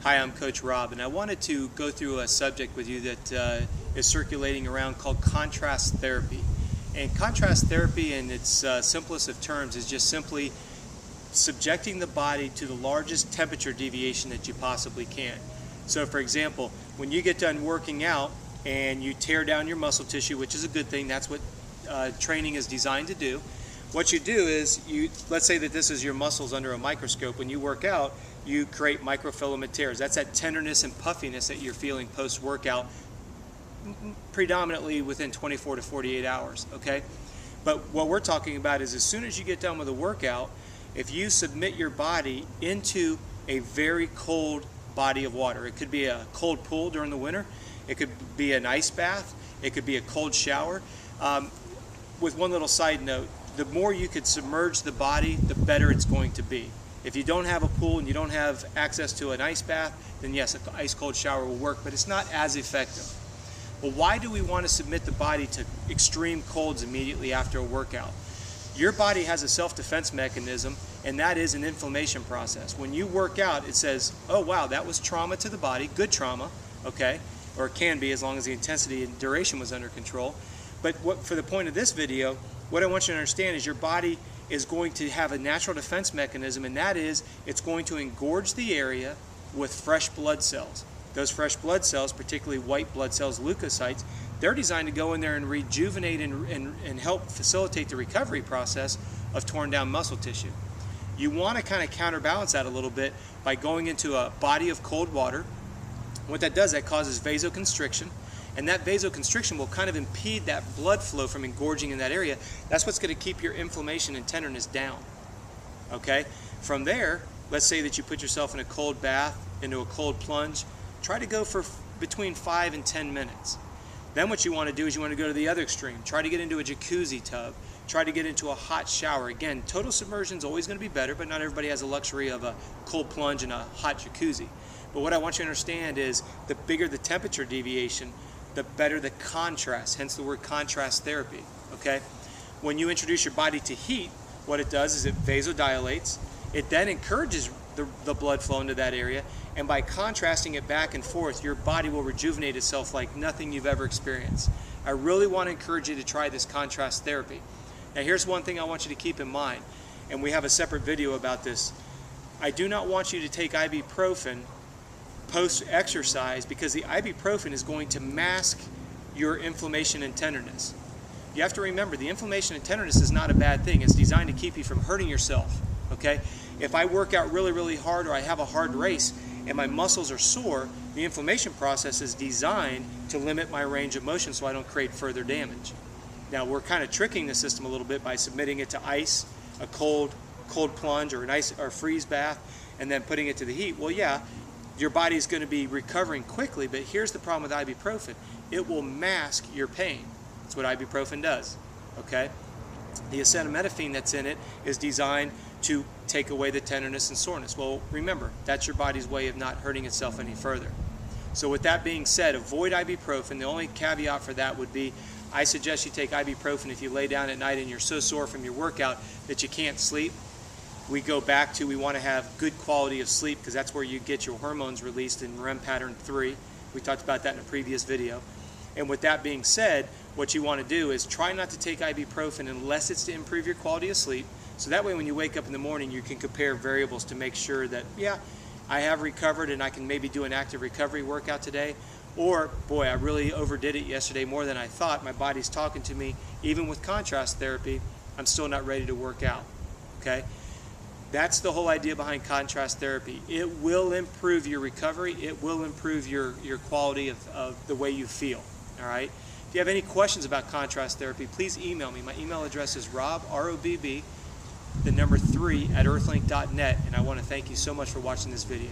Hi, I'm Coach Rob, and I wanted to go through a subject with you that is circulating around called contrast therapy. And contrast therapy, in its simplest of terms, is just simply subjecting the body to the largest temperature deviation that you possibly can. So, for example, when you get done working out and you tear down your muscle tissue, which is a good thing, that's what training is designed to do. What you do is, let's say that this is your muscles under a microscope. When you work out, you create microfilament tears. That's that tenderness and puffiness that you're feeling post-workout, predominantly within 24 to 48 hours, okay? But what we're talking about is as soon as you get done with a workout, if you submit your body into a very cold body of water, it could be a cold pool during the winter, it could be an ice bath, it could be a cold shower. With one little side note, the more you could submerge the body, the better it's going to be. If you don't have a pool and you don't have access to an ice bath, then yes, an ice cold shower will work, but it's not as effective. Well, why do we want to submit the body to extreme colds immediately after a workout? Your body has a self-defense mechanism, and that is an inflammation process. When you work out, it says, oh wow, that was trauma to the body, good trauma, okay? Or it can be, as long as the intensity and duration was under control. But for the point of this video, what I want you to understand is your body is going to have a natural defense mechanism, and that is it's going to engorge the area with fresh blood cells. Those fresh blood cells, particularly white blood cells, leukocytes, they're designed to go in there and rejuvenate and help facilitate the recovery process of torn down muscle tissue. You want to kind of counterbalance that a little bit by going into a body of cold water. What that does, that causes vasoconstriction, and that vasoconstriction will kind of impede that blood flow from engorging in that area. That's what's going to keep your inflammation and tenderness down, okay? From there, let's say that you put yourself in a cold bath, into a cold plunge. Try to go for between 5 and 10 minutes. Then what you want to do is you want to go to the other extreme. Try to get into a jacuzzi tub. Try to get into a hot shower. Again, total submersion is always going to be better, but not everybody has the luxury of a cold plunge and a hot jacuzzi. But what I want you to understand is the bigger the temperature deviation, the better the contrast, hence the word contrast therapy, okay? When you introduce your body to heat, what it does is it vasodilates. It then encourages the blood flow into that area, and by contrasting it back and forth, your body will rejuvenate itself like nothing you've ever experienced. I really want to encourage you to try this contrast therapy. Now here's one thing I want you to keep in mind, and we have a separate video about this. I do not want you to take ibuprofen post-exercise, because the ibuprofen is going to mask your inflammation and tenderness. You have to remember, the inflammation and tenderness is not a bad thing. It's designed to keep you from hurting yourself, okay? If I work out really, really hard, or I have a hard race and my muscles are sore, the inflammation process is designed to limit my range of motion so I don't create further damage. Now, we're kind of tricking the system a little bit by submitting it to ice, a cold plunge, or an ice or freeze bath, and then putting it to the heat. Well, yeah, your body is going to be recovering quickly, but here's the problem with ibuprofen. It will mask your pain. That's what ibuprofen does, okay? The acetaminophen that's in it is designed to take away the tenderness and soreness. Well, remember, that's your body's way of not hurting itself any further. So with that being said, avoid ibuprofen. The only caveat for that would be, I suggest you take ibuprofen if you lay down at night and you're so sore from your workout that you can't sleep. We go back to, we want to have good quality of sleep, because that's where you get your hormones released in REM pattern 3. We talked about that in a previous video. And with that being said, what you want to do is try not to take ibuprofen unless it's to improve your quality of sleep. So that way when you wake up in the morning, you can compare variables to make sure that, yeah, I have recovered and I can maybe do an active recovery workout today. Or, boy, I really overdid it yesterday more than I thought. My body's talking to me. Even with contrast therapy, I'm still not ready to work out, okay? That's the whole idea behind contrast therapy. It will improve your recovery. It will improve your quality of the way you feel, all right? If you have any questions about contrast therapy, please email me. My email address is Robb, R-O-B-B, the number 3 @earthlink.net, and I want to thank you so much for watching this video.